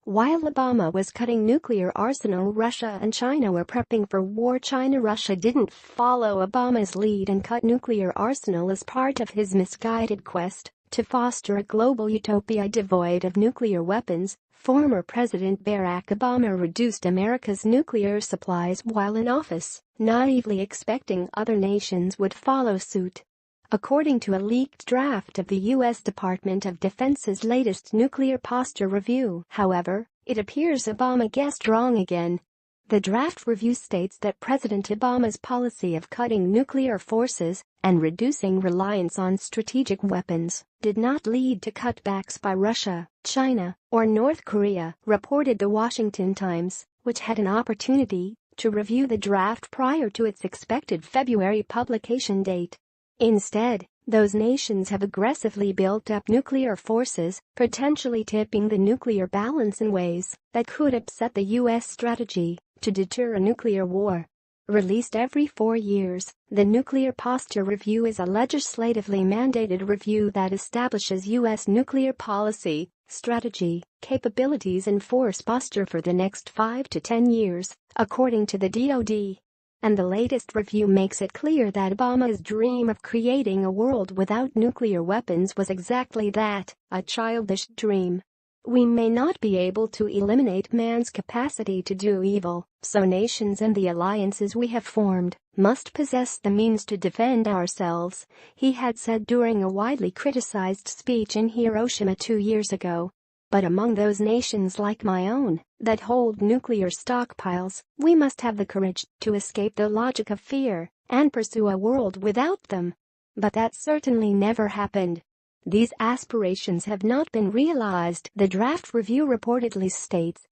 While Obama was cutting nuclear arsenal, Russia and China were prepping for war. Russia didn't follow Obama's lead and cut nuclear arsenal as part of his misguided quest to foster a global utopia devoid of nuclear weapons. Former President Barack Obama reduced America's nuclear supplies while in office, naively expecting other nations would follow suit. According to a leaked draft of the U.S. Department of Defense's latest nuclear posture review, however, it appears Obama guessed wrong again. The draft review states that President Obama's policy of cutting nuclear forces and reducing reliance on strategic weapons did not lead to cutbacks by Russia, China, or North Korea, reported The Washington Times, which had an opportunity to review the draft prior to its expected February publication date. Instead, those nations have aggressively built up nuclear forces, potentially tipping the nuclear balance in ways that could upset the U.S. strategy to deter a nuclear war. Released every 4 years, the Nuclear Posture Review is a legislatively mandated review that establishes U.S. nuclear policy, strategy, capabilities and force posture for the next 5 to 10 years, according to the DoD. And the latest review makes it clear that Obama's dream of creating a world without nuclear weapons was exactly that, a childish dream. We may not be able to eliminate man's capacity to do evil, so nations and the alliances we have formed must possess the means to defend ourselves, he had said during a widely criticized speech in Hiroshima 2 years ago. But among those nations like my own that hold nuclear stockpiles, we must have the courage to escape the logic of fear and pursue a world without them. But that certainly never happened. These aspirations have not been realized, the draft review reportedly states.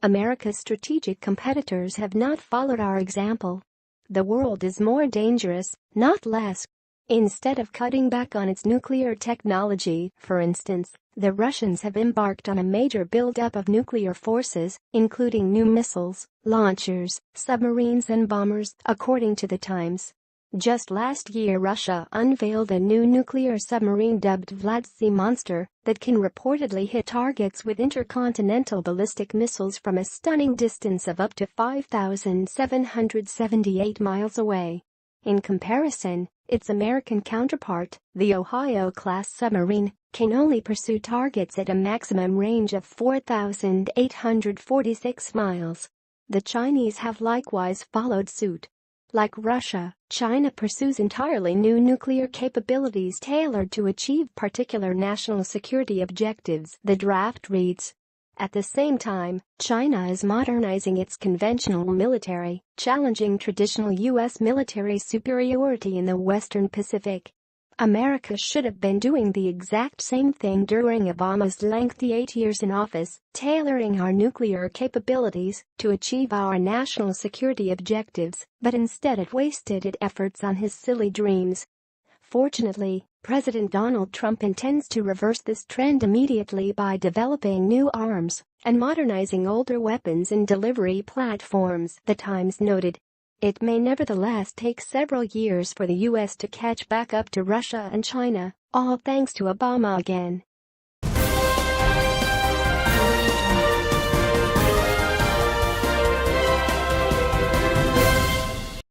America's strategic competitors have not followed our example. The world is more dangerous, not less. Instead of cutting back on its nuclear technology, for instance, the Russians have embarked on a major buildup of nuclear forces, including new missiles, launchers, submarines and bombers, according to the Times. Just last year Russia unveiled a new nuclear submarine dubbed Vlad Sea Monster that can reportedly hit targets with intercontinental ballistic missiles from a stunning distance of up to 5,778 miles away. In comparison, its American counterpart, the Ohio-class submarine, can only pursue targets at a maximum range of 4,846 miles. The Chinese have likewise followed suit. Like Russia, China pursues entirely new nuclear capabilities tailored to achieve particular national security objectives, the draft reads. At the same time, China is modernizing its conventional military, challenging traditional U.S. military superiority in the Western Pacific. America should have been doing the exact same thing during Obama's lengthy 8 years in office, tailoring our nuclear capabilities to achieve our national security objectives, but instead it wasted its efforts on his silly dreams. Fortunately, President Donald Trump intends to reverse this trend immediately by developing new arms and modernizing older weapons and delivery platforms, the Times noted. It may nevertheless take several years for the U.S. to catch back up to Russia and China, all thanks to Obama again.